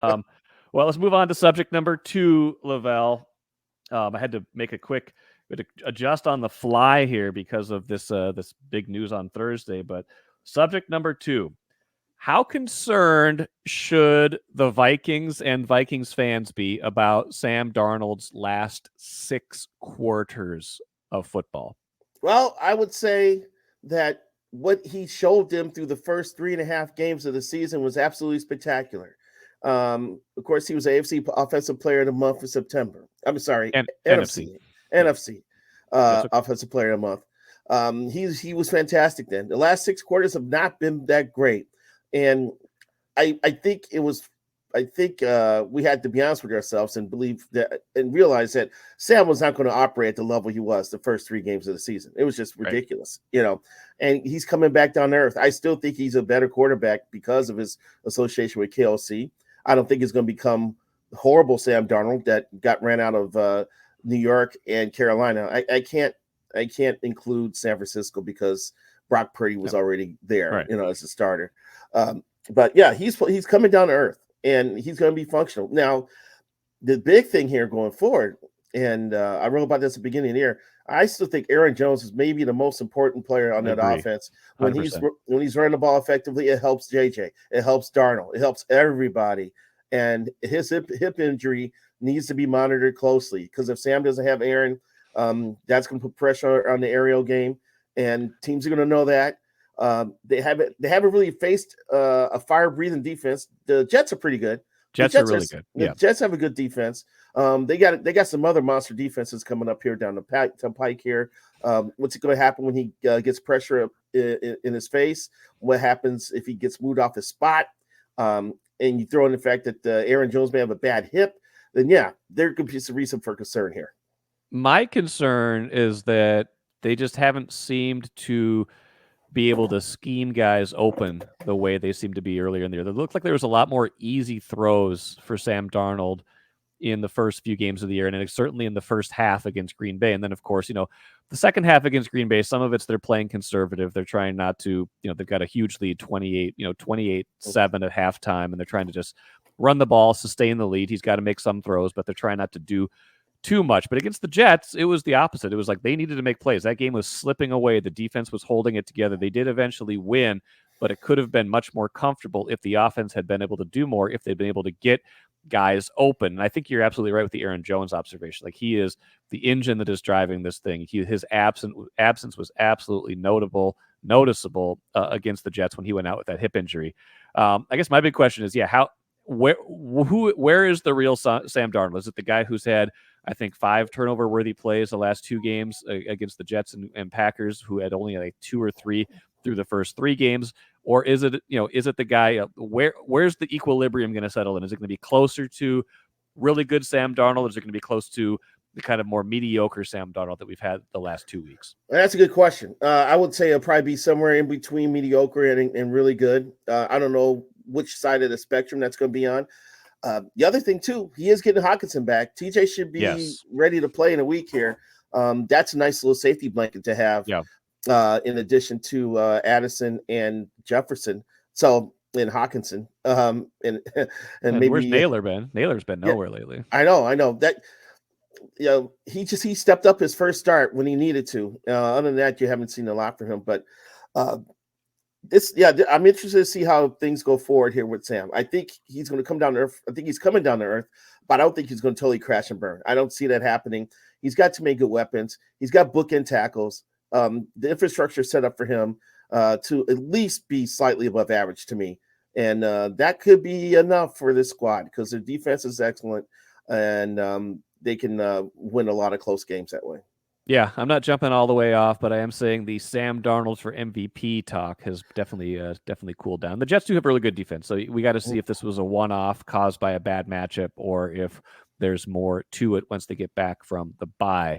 Well, let's move on to subject number 2, Lavelle. I had to make a quick adjust on the fly here because of this big news on Thursday. But subject number 2: how concerned should the Vikings and Vikings fans be about Sam Darnold's last 6 quarters of football? Well, I would say that what he showed them through the first 3.5 games of the season was absolutely spectacular. Of course, he was AFC Offensive Player of the Month for September. I'm sorry, And NFC. NFC, Yeah, NFC that's okay. Offensive Player of the Month. He was fantastic then. The last 6 quarters have not been that great, and I think it was. I think we had to be honest with ourselves and believe that and realize that Sam was not going to operate at the level he was the first 3 games of the season. It was just Right. ridiculous. And he's coming back down to earth. I still think he's a better quarterback because of his association with KLC. I don't think he's going to become horrible Sam Darnold that got ran out of New York and Carolina. I can't include San Francisco because Brock Purdy was already there, Right. as a starter. But yeah, he's coming down to earth and he's going to be functional. Now, the big thing here going forward, and I wrote about this at the beginning of the year, I still think Aaron Jones is maybe the most important player on that offense. When 100%. he's running the ball effectively, it helps JJ, it helps Darnold, it helps everybody. And his hip injury needs to be monitored closely because if Sam doesn't have Aaron, that's going to put pressure on the aerial game, and teams are going to know that. They haven't really faced a fire-breathing defense. The Jets are pretty good. Jets are really good. The Jets have a good defense. They got some other monster defenses coming up here down the pike here. What's going to happen when he gets pressure in his face? What happens if he gets moved off his spot? And you throw in the fact that Aaron Jones may have a bad hip, then yeah, there could be some reason for concern here. My concern is that they just haven't seemed to be able to scheme guys open the way they seemed to be earlier in the year. It looked like there was a lot more easy throws for Sam Darnold in the first few games of the year, and certainly in the first half against Green Bay. And then, of course, the second half against Green Bay, some of it's they're playing conservative. They're trying not to, they've got a huge lead, 28, 28-7 at halftime, and they're trying to just run the ball, sustain the lead. He's got to make some throws, but they're trying not to do too much. But against the Jets, it was the opposite. It was like they needed to make plays. That game was slipping away. The defense was holding it together. They did eventually win, but it could have been much more comfortable if the offense had been able to do more, if they'd been able to get guys open. And I think you're absolutely right with the Aaron Jones observation. Like, he is the engine that is driving this thing. His absence was absolutely noticeable against the Jets when he went out with that hip injury. I guess my big question is, where is the real Sam Darnold? Is it the guy who's had, I think, 5 turnover-worthy plays the last 2 games against the Jets and Packers, who had only like 2 or 3 through the first 3 games? Or is it the guy? Where's the equilibrium going to settle in? Is it going to be closer to really good Sam Darnold, or is it going to be close to the kind of more mediocre Sam Darnold that we've had the last 2 weeks? That's a good question. I would say it'll probably be somewhere in between mediocre and really good. I don't know which side of the spectrum that's going to be on. The other thing, too, he is getting Hockenson back. TJ should be ready to play in a week here. That's a nice little safety blanket to have, in addition to Addison and Jefferson. So, and Hockenson. And maybe where's Naylor been? Naylor's been nowhere lately. I know. That he stepped up his first start when he needed to. Other than that, you haven't seen a lot from him. But I'm interested to see how things go forward here with Sam. I think he's going to come down to earth. I think he's coming down to earth, but I don't think he's going to totally crash and burn. I don't see that happening. He's got too many good weapons. He's got bookend tackles. The infrastructure set up for him to at least be slightly above average to me. And that could be enough for this squad because their defense is excellent and they can win a lot of close games that way. Yeah, I'm not jumping all the way off, but I am saying the Sam Darnold for MVP talk has definitely cooled down. The Jets do have really good defense, so we got to see if this was a one-off caused by a bad matchup or if there's more to it once they get back from the bye.